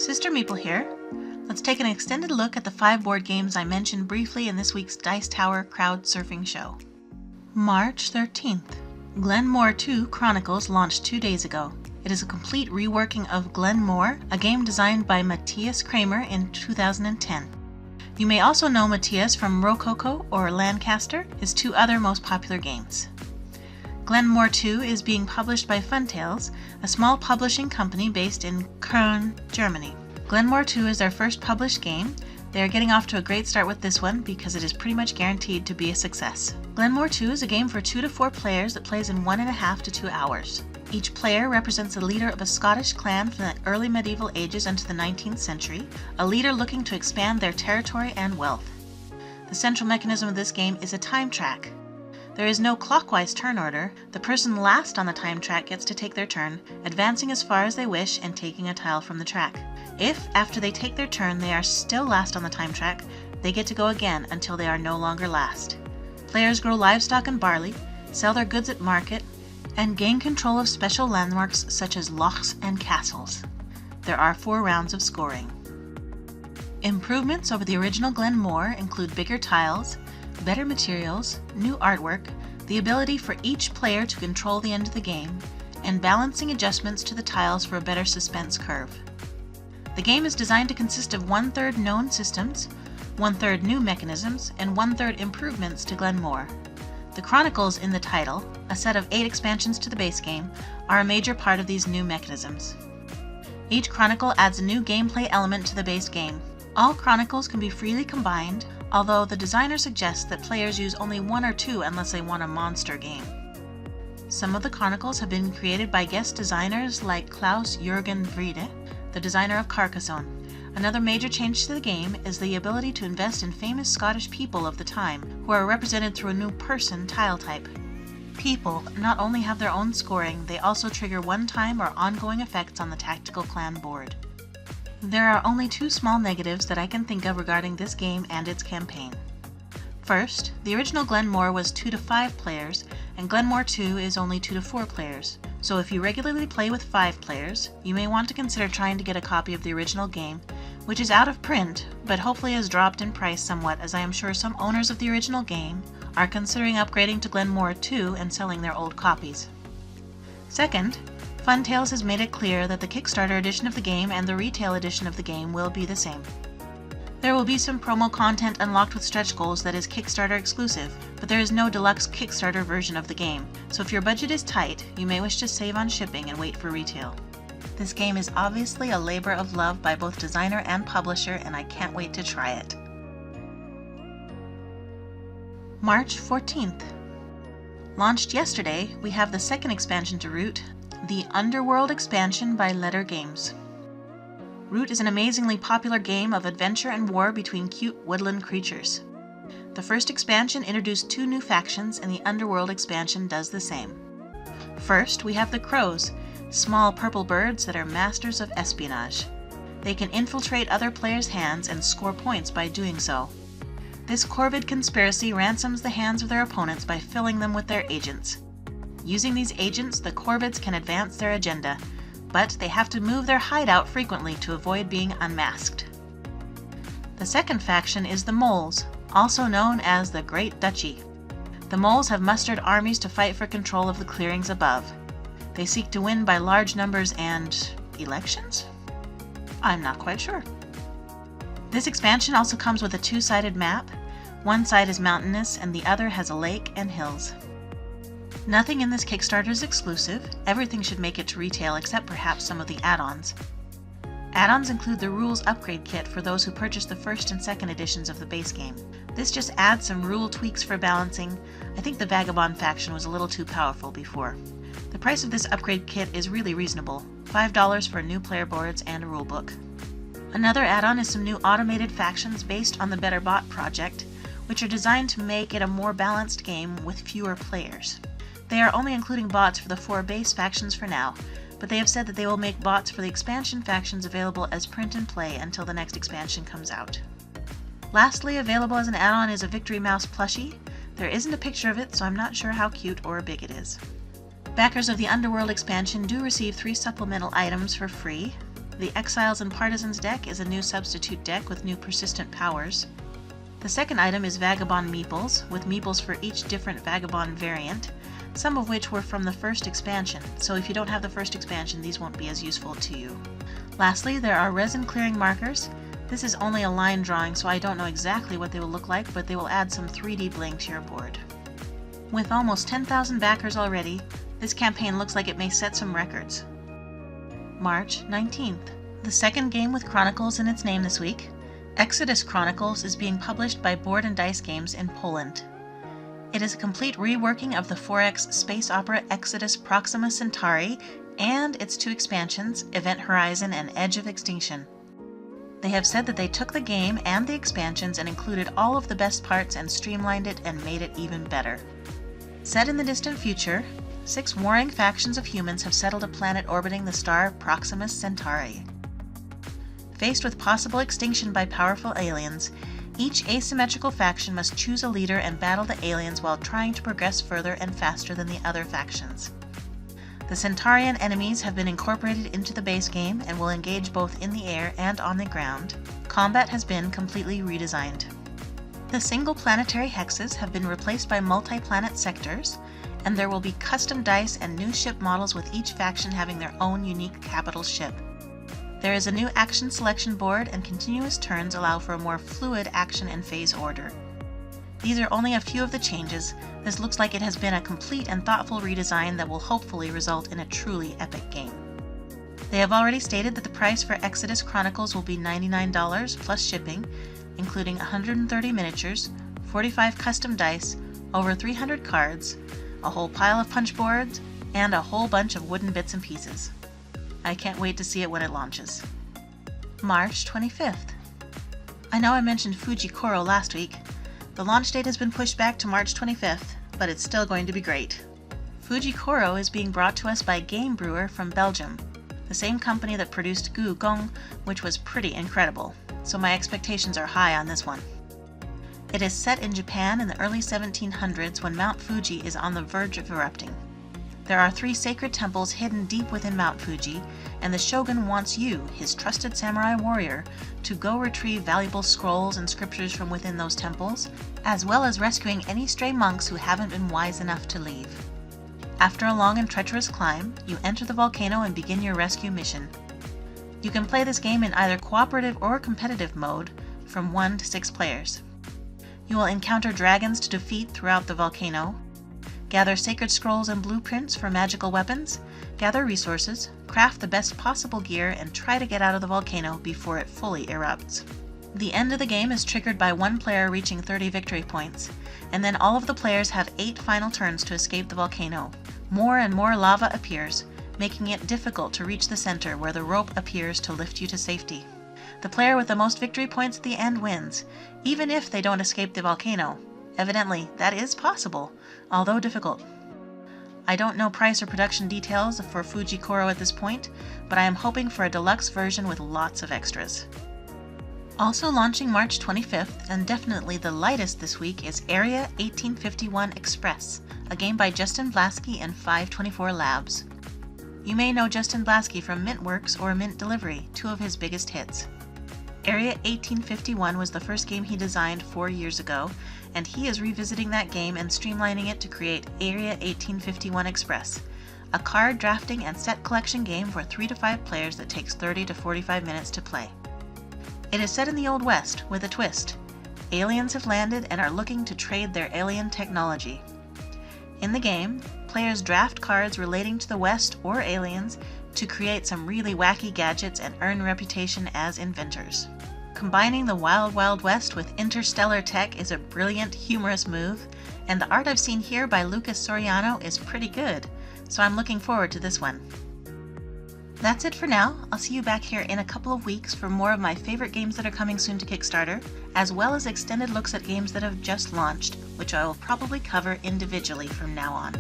Sister Meeple here. Let's take an extended look at the 5 board games I mentioned briefly in this week's Dice Tower crowd surfing show. March 13th. Glenmore 2 Chronicles launched 2 days ago. It is a complete reworking of Glenmore, a game designed by Matthias Kramer in 2010. You may also know Matthias from Rococo or Lancaster, his 2 other most popular games. Glenmore 2 is being published by Funtails, a small publishing company based in Köln, Germany. Glenmore 2 is their first published game. They are getting off to a great start with this one because it is pretty much guaranteed to be a success. Glenmore 2 is a game for 2 to 4 players that plays in 1.5 to 2 hours. Each player represents a leader of a Scottish clan from the early medieval ages into the 19th century, a leader looking to expand their territory and wealth. The central mechanism of this game is a time track. There is no clockwise turn order. The person last on the time track gets to take their turn, advancing as far as they wish and taking a tile from the track. If, after they take their turn, they are still last on the time track, they get to go again until they are no longer last. Players grow livestock and barley, sell their goods at market, and gain control of special landmarks such as lochs and castles. There are 4 rounds of scoring. Improvements over the original Glenmore include bigger tiles, better materials, new artwork, the ability for each player to control the end of the game, and balancing adjustments to the tiles for a better suspense curve. The game is designed to consist of 1/3 known systems, 1/3 new mechanisms, and 1/3 improvements to Glenmore. The Chronicles in the title, a set of 8 expansions to the base game, are a major part of these new mechanisms. Each Chronicle adds a new gameplay element to the base game. All Chronicles can be freely combined, although the designer suggests that players use only 1 or 2 unless they want a monster game. Some of the Chronicles have been created by guest designers like Klaus-Jürgen Wrede, the designer of Carcassonne. Another major change to the game is the ability to invest in famous Scottish people of the time, who are represented through a new person tile type. People not only have their own scoring, they also trigger one-time or ongoing effects on the tactical clan board. There are only 2 small negatives that I can think of regarding this game and its campaign. First, the original Glenmore was 2 to 5 players, and Glenmore 2 is only 2 to 4 players. So if you regularly play with 5 players, you may want to consider trying to get a copy of the original game, which is out of print, but hopefully has dropped in price somewhat, as I am sure some owners of the original game are considering upgrading to Glenmore 2 and selling their old copies. Second, Funtails has made it clear that the Kickstarter edition of the game and the retail edition of the game will be the same. There will be some promo content unlocked with stretch goals that is Kickstarter exclusive, but there is no deluxe Kickstarter version of the game, so if your budget is tight, you may wish to save on shipping and wait for retail. This game is obviously a labor of love by both designer and publisher, and I can't wait to try it. March 14th. Launched yesterday, we have the second expansion to Root, the Underworld expansion by Letter Games. Root is an amazingly popular game of adventure and war between cute woodland creatures. The first expansion introduced 2 new factions, and the Underworld expansion does the same. First, we have the Crows, small purple birds that are masters of espionage. They can infiltrate other players' hands and score points by doing so. This Corvid conspiracy ransoms the hands of their opponents by filling them with their agents. Using these agents, the Corvids can advance their agenda, but they have to move their hideout frequently to avoid being unmasked. The second faction is the Moles, also known as the Great Duchy. The Moles have mustered armies to fight for control of the clearings above. They seek to win by large numbers and elections? I'm not quite sure. This expansion also comes with a 2-sided map. One side is mountainous and the other has a lake and hills. Nothing in this Kickstarter is exclusive. Everything should make it to retail except perhaps some of the add-ons. Add-ons include the Rules Upgrade Kit for those who purchase the first and second editions of the base game. This just adds some rule tweaks for balancing. I think the Vagabond faction was a little too powerful before. The price of this upgrade kit is really reasonable, $5 for new player boards and a rulebook. Another add-on is some new automated factions based on the Better Bot project, which are designed to make it a more balanced game with fewer players. They are only including bots for the 4 base factions for now, but they have said that they will make bots for the expansion factions available as print and play until the next expansion comes out. Lastly, available as an add-on is a Victory Mouse plushie. There isn't a picture of it, so I'm not sure how cute or big it is. Backers of the Underworld expansion do receive 3 supplemental items for free. The Exiles and Partisans deck is a new substitute deck with new persistent powers. The second item is Vagabond Meeples, with Meeples for each different Vagabond variant, some of which were from the first expansion, so if you don't have the first expansion, these won't be as useful to you. Lastly, there are resin clearing markers. This is only a line drawing, so I don't know exactly what they will look like, but they will add some 3D bling to your board. With almost 10,000 backers already, this campaign looks like it may set some records. March 19th. The second game with Chronicles in its name this week, Exodus Chronicles, is being published by Board and Dice Games in Poland. It is a complete reworking of the 4X space opera Exodus Proxima Centauri and its two expansions, Event Horizon and Edge of Extinction. They have said that they took the game and the expansions and included all of the best parts and streamlined it and made it even better. Set in the distant future, 6 warring factions of humans have settled a planet orbiting the star Proxima Centauri. Faced with possible extinction by powerful aliens, each asymmetrical faction must choose a leader and battle the aliens while trying to progress further and faster than the other factions. The Centaurian enemies have been incorporated into the base game and will engage both in the air and on the ground. Combat has been completely redesigned. The single planetary hexes have been replaced by multi-planet sectors, and there will be custom dice and new ship models with each faction having their own unique capital ship. There is a new action selection board, and continuous turns allow for a more fluid action and phase order. These are only a few of the changes. This looks like it has been a complete and thoughtful redesign that will hopefully result in a truly epic game. They have already stated that the price for Exodus Chronicles will be $99 plus shipping, including 130 miniatures, 45 custom dice, over 300 cards, a whole pile of punch boards, and a whole bunch of wooden bits and pieces. I can't wait to see it when it launches. March 25th. I know I mentioned Fuji Koro last week. The launch date has been pushed back to March 25th, but it's still going to be great. Fuji Koro is being brought to us by Game Brewer from Belgium, the same company that produced Gu Gong, which was pretty incredible, so my expectations are high on this one. It is set in Japan in the early 1700s when Mount Fuji is on the verge of erupting. There are 3 sacred temples hidden deep within Mount Fuji, and the shogun wants you, his trusted samurai warrior, to go retrieve valuable scrolls and scriptures from within those temples, as well as rescuing any stray monks who haven't been wise enough to leave. After a long and treacherous climb, you enter the volcano and begin your rescue mission. You can play this game in either cooperative or competitive mode, from 1 to 6 players. You will encounter dragons to defeat throughout the volcano, gather sacred scrolls and blueprints for magical weapons, gather resources, craft the best possible gear, and try to get out of the volcano before it fully erupts. The end of the game is triggered by 1 player reaching 30 victory points, and then all of the players have 8 final turns to escape the volcano. More and more lava appears, making it difficult to reach the center where the rope appears to lift you to safety. The player with the most victory points at the end wins, even if they don't escape the volcano. Evidently, that is possible, although difficult. I don't know price or production details for Fuji Koro at this point, but I am hoping for a deluxe version with lots of extras. Also launching March 25th, and definitely the lightest this week, is Area 1851 Express, a game by Justin Blasky and 524 Labs. You may know Justin Blasky from Mintworks or Mint Delivery, 2 of his biggest hits. Area 1851 was the first game he designed 4 years ago, and he is revisiting that game and streamlining it to create Area 1851 Express, a card drafting and set collection game for 3 to 5 players that takes 30 to 45 minutes to play. It is set in the Old West with a twist. Aliens have landed and are looking to trade their alien technology. In the game, players draft cards relating to the West or aliens to create some really wacky gadgets and earn reputation as inventors. Combining the Wild Wild West with interstellar tech is a brilliant, humorous move, and the art I've seen here by Lucas Soriano is pretty good, so I'm looking forward to this one. That's it for now. I'll see you back here in a couple of weeks for more of my favorite games that are coming soon to Kickstarter, as well as extended looks at games that have just launched, which I will probably cover individually from now on.